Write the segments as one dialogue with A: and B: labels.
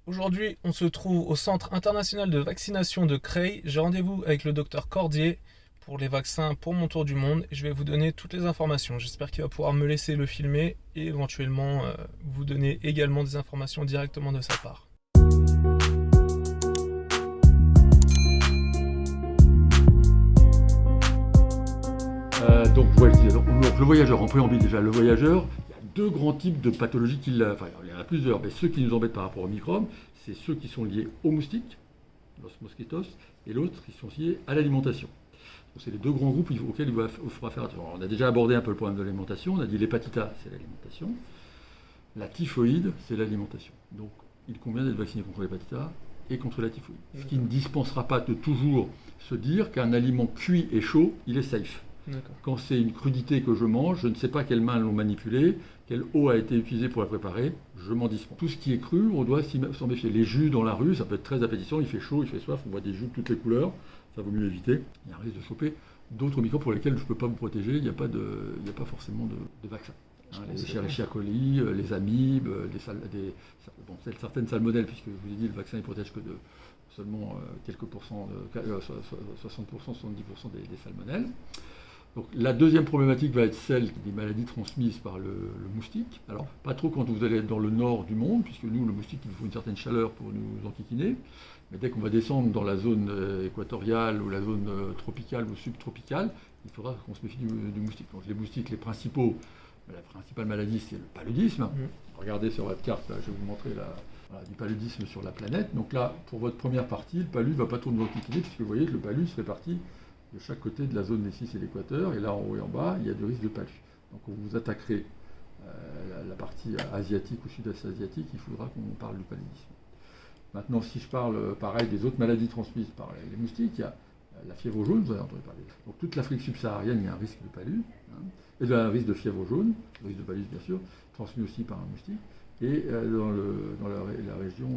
A: Aujourd'hui, on se trouve au Centre international de vaccination de Creil. J'ai rendez-vous avec le docteur Cordier pour les vaccins pour mon tour du monde et je vais vous donner toutes les informations. J'espère qu'il va pouvoir me laisser le filmer et éventuellement vous donner également des informations directement de sa part.
B: Donc le voyageur, en préambule déjà, le voyageur, il y a deux grands types de pathologies enfin il y en a plusieurs, mais ceux qui nous embêtent par rapport au microbe, c'est ceux qui sont liés aux moustiques, los mosquitos, et l'autre qui sont liés à l'alimentation. Donc c'est les deux grands groupes auxquels il faudra faire attention. Alors, on a déjà abordé un peu le problème de l'alimentation, on a dit l'hépatite A, c'est l'alimentation, la typhoïde, c'est l'alimentation. Donc il convient d'être vacciné contre l'hépatite A et contre la typhoïde. Ce qui ne dispensera pas de toujours se dire qu'un aliment cuit et chaud, il est safe. Quand c'est une crudité que je mange, je ne sais pas quelles mains l'ont manipulée, quelle eau a été utilisée pour la préparer, je m'en dispense. Tout ce qui est cru, on doit s'en méfier. Les jus dans la rue, ça peut être très appétissant, il fait chaud, il fait soif, on voit des jus de toutes les couleurs, ça vaut mieux éviter. Il y a un risque de choper d'autres microbes pour lesquels je ne peux pas vous protéger, il n'y a pas forcément de vaccin. Les Escherichia coli, les amibes, certaines salmonelles, puisque je vous ai dit, le vaccin ne protège que de seulement quelques pourcents, 60%, 70% des salmonelles. Donc, la deuxième problématique va être celle des maladies transmises par le moustique. Alors, pas trop quand vous allez être dans le nord du monde, puisque nous, le moustique, il nous faut une certaine chaleur pour nous enquiquiner. Mais dès qu'on va descendre dans la zone équatoriale ou la zone tropicale ou subtropicale, il faudra qu'on se méfie du moustique. Donc, les moustiques, la principale maladie, c'est le paludisme. Regardez sur votre carte, là, je vais vous montrer du paludisme sur la planète. Donc là, pour votre première partie, le palud ne va pas trop nous enquiquiner, puisque vous voyez que le palud se répartit de chaque côté de la zone ici, c'est l'équateur, et là en haut et en bas, il y a du risque de palud. Donc quand vous attaquerez la partie asiatique ou sud-est asiatique, il faudra qu'on parle du paludisme. Maintenant, si je parle pareil des autres maladies transmises par les moustiques, il y a la fièvre jaune, vous avez entendu parler. Donc toute l'Afrique subsaharienne, il y a un risque de palud, et un risque de fièvre jaune, le risque de palud bien sûr, transmis aussi par un moustique, et dans la région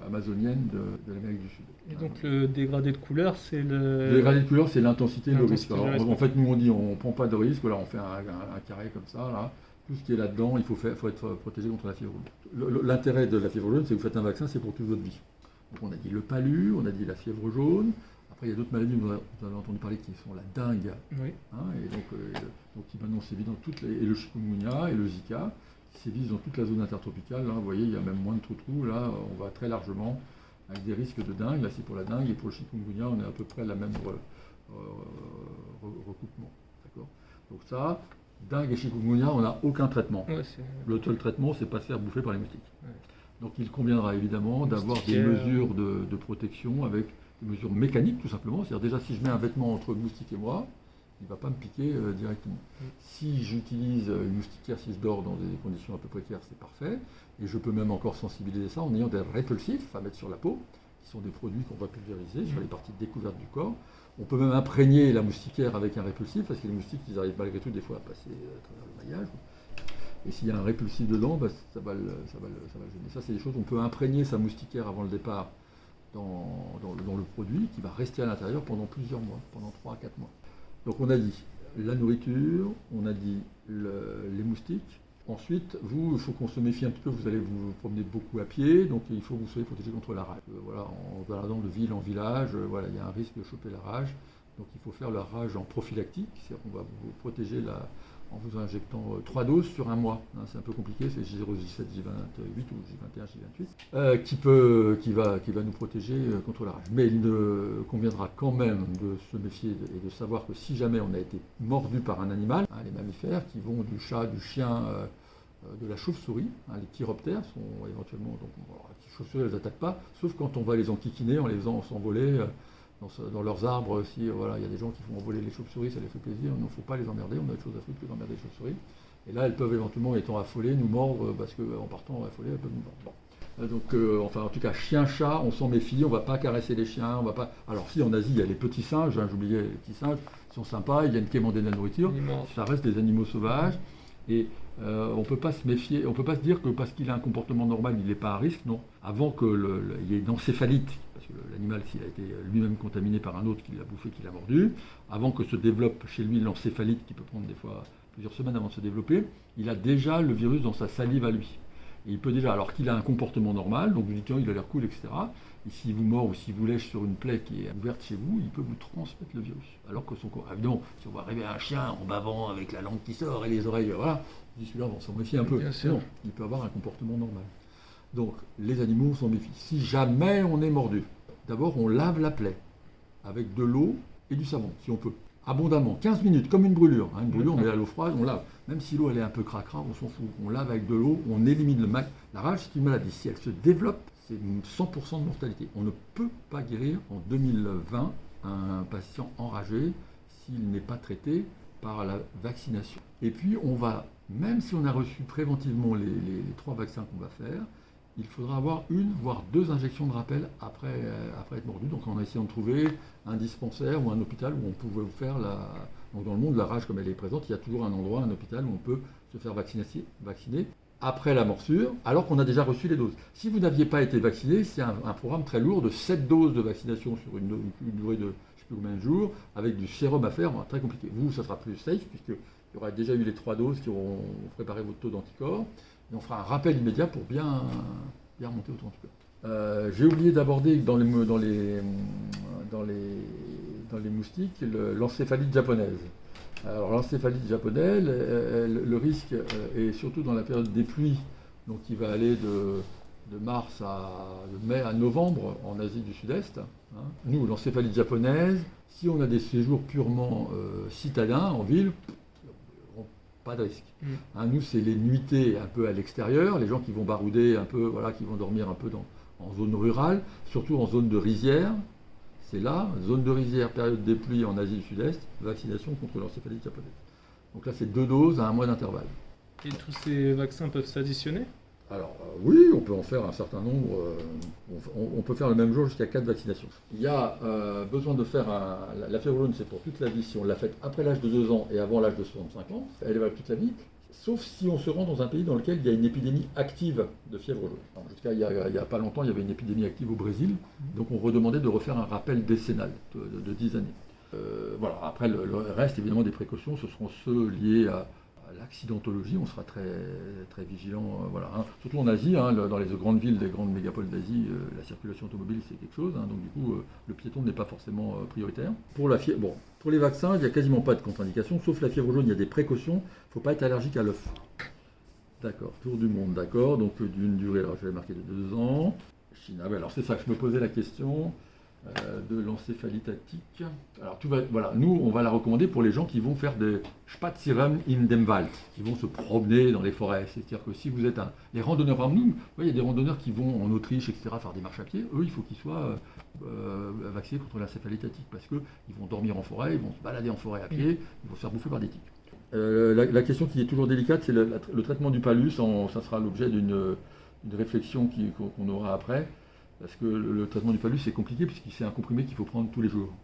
B: amazonienne de l'Amérique du Sud.
A: Et donc le dégradé de couleur, c'est
B: le dégradé de couleur, c'est l'intensité, le risque. Alors, en fait, nous on dit on ne prend pas de risque, voilà, on fait un carré comme ça, là. Tout ce qui est là-dedans, il faut être protégé contre la fièvre jaune. L'intérêt de la fièvre jaune, c'est que vous faites un vaccin, c'est pour toute votre vie. Donc on a dit le palu, on a dit la fièvre jaune. Après, il y a d'autres maladies, vous avez entendu parler, qui sont la dengue.
A: Oui.
B: Et donc qui maintenant sévit dans et le chikungunya et le zika, qui sévissent dans toute la zone intertropicale. Là, vous voyez, il y a même moins de trous. Là, on va très largement avec des risques de dengue. Là, c'est pour la dengue, et pour le chikungunya, on est à peu près à la même recoupement. D'accord. Donc ça, dengue et chikungunya, on n'a aucun traitement.
A: Ouais,
B: le seul traitement, c'est pas se faire bouffer par les moustiques.
A: Ouais.
B: Donc il conviendra évidemment d'avoir des mesures de protection avec des mesures mécaniques tout simplement. C'est-à-dire déjà si je mets un vêtement entre le moustique et moi, il ne va pas me piquer directement. Si j'utilise une moustiquaire, si je dors dans des conditions un peu précaires, c'est parfait. Et je peux même encore sensibiliser ça en ayant des répulsifs à mettre sur la peau, qui sont des produits qu'on va pulvériser sur les parties découvertes du corps. On peut même imprégner la moustiquaire avec un répulsif, parce que les moustiques, ils arrivent malgré tout des fois à passer à travers le maillage. Et s'il y a un répulsif dedans, ça va le gêner. Ça, c'est des choses, on peut imprégner sa moustiquaire avant le départ dans le produit, qui va rester à l'intérieur pendant plusieurs mois, pendant 3 à 4 mois. Donc on a dit la nourriture, on a dit les moustiques. Ensuite, il faut qu'on se méfie un petit peu, vous allez vous promener beaucoup à pied, donc il faut que vous soyez protégé contre la rage. Voilà, en baladant de ville en village, il y a un risque de choper la rage. Donc il faut faire la rage en prophylactique, c'est-à-dire qu'on va vous protéger en vous injectant 3 doses sur un mois. C'est un peu compliqué, c'est J0, J7, J28 ou J21, J28, qui va nous protéger contre la rage. Mais il conviendra quand même de se méfier et de savoir que si jamais on a été mordu par un animal, les mammifères qui vont du chat, du chien, de la chauve-souris, les chiroptères sont éventuellement... les chauves-souris ne les attaquent pas, sauf quand on va les enquiquiner en les faisant s'envoler dans leurs arbres. Si il y a des gens qui font envoler les chauves-souris, ça les fait plaisir, il ne faut pas les emmerder, on a autre chose à foutre que d'emmerder les chauves-souris. Et là, elles peuvent éventuellement, étant affolées, nous mordre, parce qu'en partant affolées, elles peuvent nous mordre. En tout cas, chien-chat, on s'en méfie, on ne va pas caresser les chiens, on va pas... Alors si, en Asie, il y a les petits singes, j'oubliais les petits singes, ils sont sympas, ils viennent quémander de la nourriture, ça reste des animaux sauvages, et on ne peut pas se méfier, on ne peut pas se dire que parce qu'il a un comportement normal, il n'est pas à risque, non. Avant qu'il y ait une encéphalite, parce que l'animal, s'il a été lui-même contaminé par un autre qui l'a bouffé, qui l'a mordu, avant que se développe chez lui l'encéphalite, qui peut prendre des fois plusieurs semaines avant de se développer, il a déjà le virus dans sa salive à lui. Et il peut déjà, alors qu'il a un comportement normal, donc vous dites, tiens, il a l'air cool, etc. Et s'il vous mord ou s'il vous lèche sur une plaie qui est ouverte chez vous, il peut vous transmettre le virus. Alors que son corps, évidemment, si on voit arriver un chien en bavant avec la langue qui sort et les oreilles, voilà, on dit celui-là, on s'en méfie un peu. Non, il peut avoir un comportement normal. Donc, les animaux, on s'en méfie. Si jamais on est mordu, d'abord, on lave la plaie avec de l'eau et du savon, si on peut. Abondamment, 15 minutes, comme une brûlure. Une brûlure, on met à l'eau froide, on lave. Même si l'eau elle est un peu cracra, on s'en fout. On lave avec de l'eau, on élimine le mal. La rage, c'est une maladie. Si elle se développe, c'est 100% de mortalité. On ne peut pas guérir en 2020 un patient enragé s'il n'est pas traité par la vaccination. Et puis, on va, même si on a reçu préventivement les 3 vaccins qu'on va faire, il faudra avoir 1 voire 2 injections de rappel après être mordu. Donc on a essayé de trouver un dispensaire ou un hôpital où on pouvait vous faire Donc dans le monde, la rage comme elle est présente, il y a toujours un endroit, un hôpital où on peut se faire vacciner après la morsure, alors qu'on a déjà reçu les doses. Si vous n'aviez pas été vacciné, c'est un programme très lourd de 7 doses de vaccination sur une durée de je ne sais plus combien de jours, avec du sérum à faire, très compliqué. Vous, ça sera plus safe, puisqu'il y aura déjà eu les 3 doses qui auront préparé votre taux d'anticorps. Et on fera un rappel immédiat pour bien remonter au taux d'anticorps. J'ai oublié d'aborder dans les moustiques l'encéphalite japonaise. Alors l'encéphalite japonaise, le risque est surtout dans la période des pluies, donc qui va aller de mai à novembre en Asie du Sud-Est. Nous, l'encéphalite japonaise, si on a des séjours purement citadins en ville, pas de risque. Nous, c'est les nuitées un peu à l'extérieur, les gens qui vont barouder un peu, voilà, qui vont dormir un peu en zone rurale, surtout en zone de rizière. C'est là, zone de rizière, période des pluies en Asie du Sud-Est, vaccination contre l'encéphalite japonaise. Donc là, c'est 2 doses à 1 mois d'intervalle.
A: Et tous ces vaccins peuvent s'additionner?
B: Alors oui, on peut en faire un certain nombre. On peut faire le même jour jusqu'à 4 vaccinations. Il y a besoin de faire la fièvre jaune, c'est pour toute la vie. Si on l'a faite après l'âge de 2 ans et avant l'âge de 65 ans, elle est valable toute la vie. Sauf si on se rend dans un pays dans lequel il y a une épidémie active de fièvre jaune. Jusqu'à il y a pas longtemps, il y avait une épidémie active au Brésil. Donc on redemandait de refaire un rappel décennal de 10 années. Voilà. Après, le reste, évidemment, des précautions, ce seront ceux liés à l'accidentologie. On sera très, très vigilant. Voilà, surtout en Asie, dans les grandes villes, les grandes mégapoles d'Asie, la circulation automobile, c'est quelque chose. Donc du coup, le piéton n'est pas forcément prioritaire. Pour les vaccins, il n'y a quasiment pas de contre-indication, sauf la fièvre jaune, il y a des précautions. Il ne faut pas être allergique à l'œuf. D'accord, tour du monde, d'accord. Donc d'une durée, alors je vais marquer de 2 ans. Chine, alors c'est ça que je me posais la question. De l'encéphalite attique. Alors voilà, nous on va la recommander pour les gens qui vont faire des Spazieren in dem Wald, qui vont se promener dans les forêts. C'est-à-dire que si vous êtes les randonneurs, par exemple, il y a des randonneurs qui vont en Autriche, etc., faire des marches à pied. Eux, il faut qu'ils soient vaccinés contre l'encéphalite attique parce qu'ils vont dormir en forêt, ils vont se balader en forêt à pied, ils vont se faire bouffer par des tiques. La question qui est toujours délicate, c'est le traitement du palus. Ça sera l'objet d'une réflexion qu'on aura après. Parce que le traitement du palus, c'est compliqué puisque c'est un comprimé qu'il faut prendre tous les jours.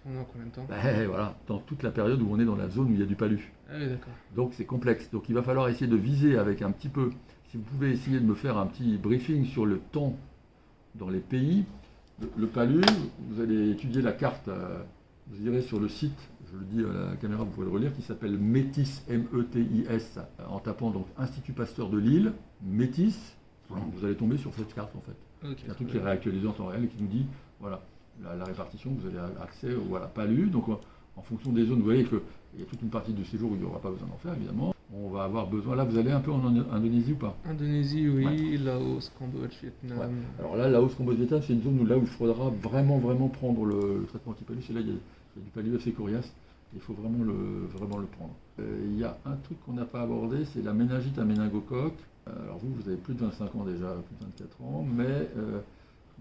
A: Pendant combien de temps?
B: Voilà, dans toute la période où on est dans la zone où il y a du palus.
A: Ah oui, d'accord.
B: Donc c'est complexe. Donc il va falloir essayer de viser avec un petit peu. Si vous pouvez essayer de me faire un petit briefing sur le temps dans les pays. Le palus, vous allez étudier la carte. Vous irez sur le site, je le dis à la caméra, vous pouvez le relire, qui s'appelle Métis, M-E-T-I-S, en tapant donc Institut Pasteur de Lille, Métis. Vous allez tomber sur cette carte en fait.
A: Okay,
B: il y a un truc qui est réactualisé en temps réel et qui nous dit voilà la répartition, vous avez accès au palus. Donc en fonction des zones, vous voyez qu'il y a toute une partie de ces jours où il n'y aura pas besoin d'en faire évidemment. On va avoir besoin. Là, vous allez un peu en Indonésie ou pas?
A: Indonésie, oui, Laos, Cambodge, Vietnam.
B: Ouais. Alors là, Laos, Cambodge, Vietnam, c'est une zone où il faudra vraiment prendre le traitement anti-palus. Et là, il y a du palus assez coriace. Il faut vraiment le prendre. Il y a un truc qu'on n'a pas abordé, c'est la méningite à méningocoque. Alors vous avez plus de 25 ans déjà, plus de 24 ans, mais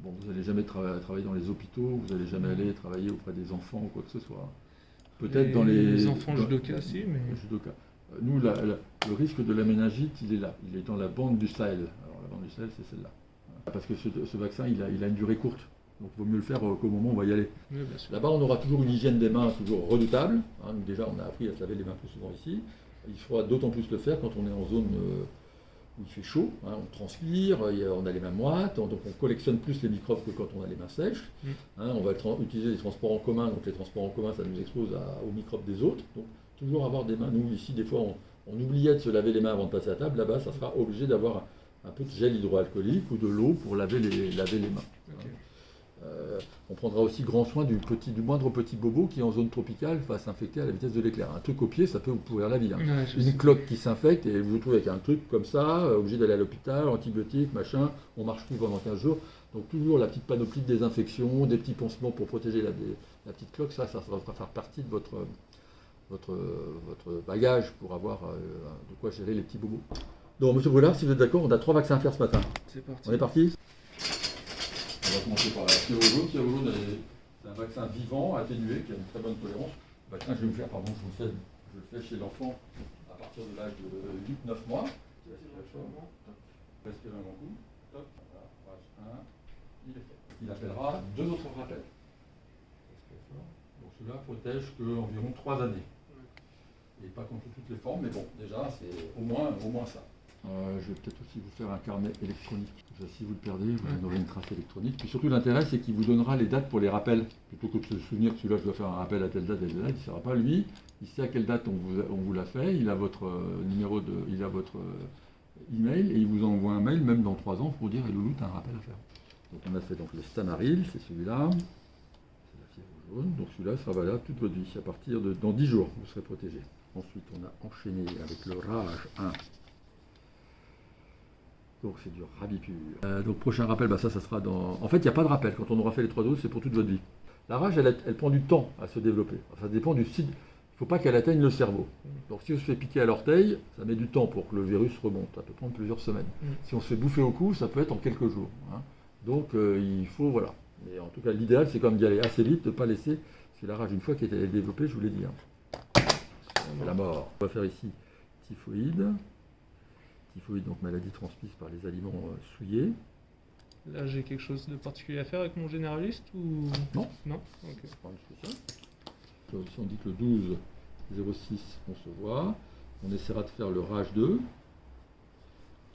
B: vous n'allez jamais travailler dans les hôpitaux, vous n'allez jamais aller travailler auprès des enfants ou quoi que ce soit. Peut-être dans les
A: enfants judoka, si, mais...
B: Judoka. Nous, le risque de la méningite, il est là, il est dans la bande du Sahel. Alors la bande du Sahel, c'est celle-là. Parce que ce vaccin, il a une durée courte. Donc il vaut mieux le faire qu'au moment où on va y aller. Oui, là-bas, on aura toujours une hygiène des mains toujours redoutable. Déjà, on a appris à se laver les mains plus souvent ici. Il faudra d'autant plus le faire quand on est en zone où il fait chaud. On transpire, on a les mains moites, donc on collectionne plus les microbes que quand on a les mains sèches. On va utiliser les transports en commun, donc les transports en commun, ça nous expose aux microbes des autres. Donc toujours avoir des mains. Nous, ici, des fois, on oubliait de se laver les mains avant de passer à table, là-bas, ça sera obligé d'avoir un peu de gel hydroalcoolique ou de l'eau pour laver les mains.
A: Ok.
B: On prendra aussi grand soin du moindre petit bobo qui, en zone tropicale, va s'infecter à la vitesse de l'éclair. Un truc au pied, ça peut vous pourrir la vie. Hein.
A: Ouais, je sais.
B: Une cloque qui s'infecte et vous vous retrouvez avec un truc comme ça, obligé d'aller à l'hôpital, antibiotiques, machin, on marche plus pendant 15 jours. Donc toujours la petite panoplie de désinfection, des petits pansements pour protéger la petite cloque, ça va faire partie de votre bagage pour avoir de quoi gérer les petits bobos. Donc monsieur Brulard, si vous êtes d'accord, on a 3 vaccins à faire ce matin.
A: C'est parti.
B: On est parti? On va commencer par la fièvre jaune. La fièvre jaune, c'est un vaccin vivant, atténué, qui a une très bonne tolérance. Le vaccin, je vais vous faire, pardon, je le fais chez l'enfant à partir de l'âge de 8-9 mois. Respirez un grand coup. Top. Voilà, rage 1. Il est fait. Il appellera 2 autres rappels. Donc celui-là protège qu'environ 3 années. Et pas contre toutes les formes, mais bon, déjà, c'est au moins ça. Je vais peut-être aussi vous faire un carnet électronique. Déjà, si vous le perdez, vous aurez une trace électronique. Puis surtout, l'intérêt, c'est qu'il vous donnera les dates pour les rappels. Plutôt que de se souvenir que celui-là, je dois faire un rappel à telle date, il ne saura pas. Lui, il sait à quelle date on vous l'a fait, il a votre il a votre email, et il vous envoie un mail, même dans 3 ans, pour dire, Loulou, tu as un rappel à faire. Donc on a fait donc, le Stamaril, c'est celui-là. C'est la fièvre jaune. Donc celui-là sera valable toute votre vie. À partir de dans 10 jours, vous serez protégé. Ensuite, on a enchaîné avec le rage 1. Donc c'est du Rabipur. Donc prochain rappel, ça sera dans... En fait, il n'y a pas de rappel. Quand on aura fait les 3 doses, c'est pour toute votre vie. La rage, elle prend du temps à se développer. Ça dépend du site. Il ne faut pas qu'elle atteigne le cerveau. Donc si on se fait piquer à l'orteil, ça met du temps pour que le virus remonte. Ça peut prendre plusieurs semaines. Si on se fait bouffer au cou, ça peut être en quelques jours. Hein. Donc il faut, voilà. Mais en tout cas, l'idéal, c'est quand même d'y aller assez vite, de ne pas laisser... Parce que la rage, une fois qu'elle est développée, je vous l'ai dit, c'est la mort. On va faire ici typhoïde. Typhoïde, donc maladie transmise par les aliments souillés.
A: Là, j'ai quelque chose de particulier à faire avec mon généraliste ou...
B: Non.
A: Non. Ok.
B: Pas un spécial. Ici, on dit que le 12-06, on se voit. On essaiera de faire le rage 2.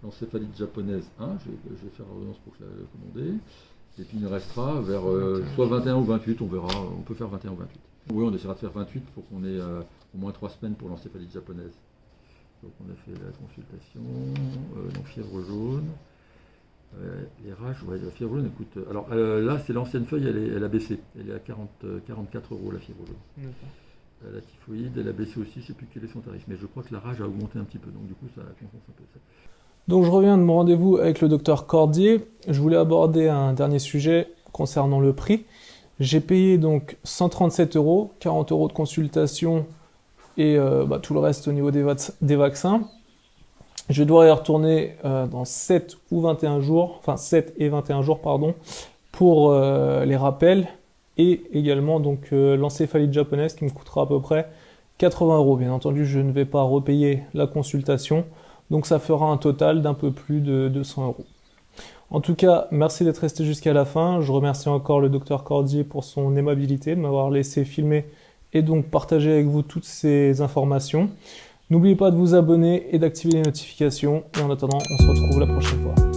B: L'encéphalite japonaise 1. Je vais faire l'ordonnance pour que je la commande. Et puis il nous restera vers soit 21 ou 28, on verra. On peut faire 21 ou 28. Oui, on essaiera de faire 28 pour qu'on ait au moins 3 semaines pour l'encéphalite japonaise. Donc on a fait la consultation, donc fièvre jaune, les rages, la fièvre jaune, écoute, alors là c'est l'ancienne feuille, elle a baissé, elle est à 44 € la fièvre jaune. La typhoïde, elle a baissé aussi, je ne sais plus quel est son tarif, mais je crois que la rage a augmenté un petit peu, donc du coup ça compense un peu ça.
A: Donc je reviens de mon rendez-vous avec le docteur Cordier. Je voulais aborder un dernier sujet concernant le prix. J'ai payé donc 137 €, 40 € de consultation et tout le reste au niveau des vaccins. Je dois y retourner dans 7 ou 21 jours, enfin 7 et 21 jours pardon, pour les rappels et également donc l'encéphalite japonaise qui me coûtera à peu près 80 €. Bien entendu, je ne vais pas repayer la consultation, donc ça fera un total d'un peu plus de 200 €. En tout cas, merci d'être resté jusqu'à la fin. Je remercie encore le docteur Cordier pour son aimabilité de m'avoir laissé filmer et donc partager avec vous toutes ces informations. N'oubliez pas de vous abonner et d'activer les notifications. Et en attendant, on se retrouve la prochaine fois.